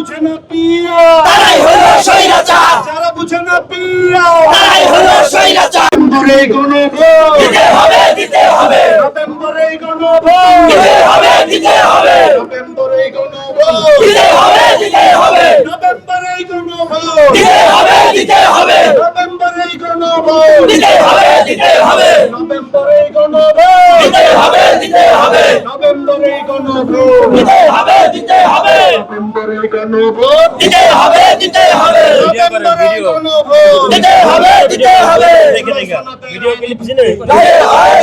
বুঝে না পিয়া তারাই হলো স্বৈরাচার, যারা বুঝে না পিয়া তারাই হলো স্বৈরাচার। নভেম্বরে গণভোট দিতে হবে, দিতে হবে, নভেম্বরে গণভোট দিতে হবে, দিতে হবে, নভেম্বরে গণভোট দিতে হবে, দিতে হবে, নভেম্বরে গণভোট দিতে হবে, দিতে হবে, নভেম্বরে গণভোট দিতে হবে, দিতে হবে, নভেম্বরে গণভোট দিতে হবে, দিতে হবে, নভেম্বরে গণভোট দিতে হবে, দিতে হবে, নভেম্বরে গণভোট দিতে হবে, দিতে হবে, নভেম্বরে গণভোট দিতে হবে, দিতে হবে, দিতে হবে,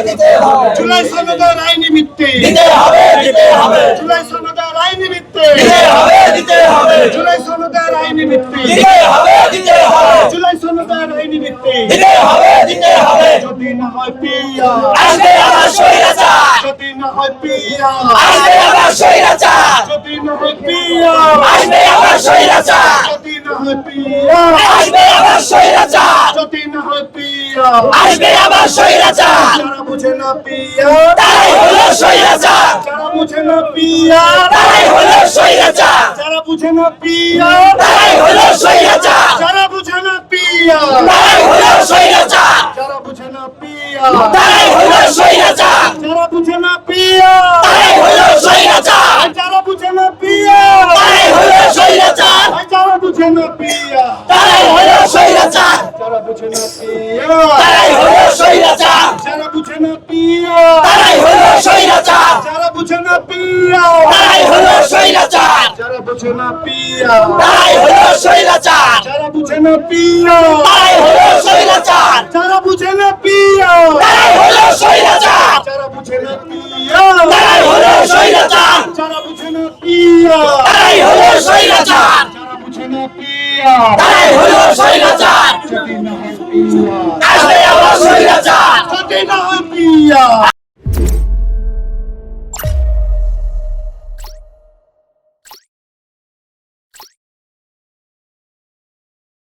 দিতে হবে, জুলাই সনদের আইনি ভিত্তি দিতে হবে, দিতে হবে, জুলাই সনদের আইনি ভিত্তি দিতে হবে, দিতে হবে, জুলাই সনদের আইনি ভিত্তি দিতে হবে, দিতে হবে, জুলাই সনদের আইনি ভিত্তি দিতে হবে, দিতে হবে। যদি না হয় পিয়া আসবে আবার স্বৈরাচার, যদি না হয় পিয়া আসবে আবার স্বৈরাচার, যদি না হয় পিয়া আসবে আবার স্বৈরাচার, যদি না হয় পিয়া আসবে আবার স্বৈরাচার, যদি না হয় পিয়া আসবে আবার স্বৈরাচার। যারা বুঝে না পিয়া তারাই হলো স্বৈরাচার, যারা বুঝে না পিয়া তারাই হলো স্বৈরাচার, যারা বুঝে না পিয়া তারাই হলো স্বৈরাচার, যারা বুঝে না পিয়া তারাই হলো স্বৈরাচার, যারা বুঝে না পিয়া তারাই হলো স্বৈরাচার, যারা বুঝে না পিয়া তারাই হলো স্বৈরাচার, যারা বুঝে না পিয়া তারাই হলো স্বৈরাচার, যারা বুঝে না পিয়া তারাই হলো স্বৈরাচার, যারা বুঝে না পিয়া তারাই হলো স্বৈরাচার, যারা বুঝে না পিয়া তারাই হলো স্বৈরাচার, যারা বুঝে না পিয়া তারাই হলো স্বৈরাচার, যারা বুঝে না পিয়া তারাই হলো স্বৈরাচার, যারা বুঝে না পিয়া তারাই হলো স্বৈরাচার, যারা বুঝে না পিয়া তারাই হলো স্বৈরাচার, যারা বুঝে না পিয়া তারাই হলো স্বৈরাচার, যারা বুঝে না পিয়া তারাই হলো স্বৈরাচার, যারা বুঝে না পিয়া তারাই হলো স্বৈরাচার। যদি না হয় পিয়া আসবে আবার স্বৈরাচার। যদি না হয় পিয়া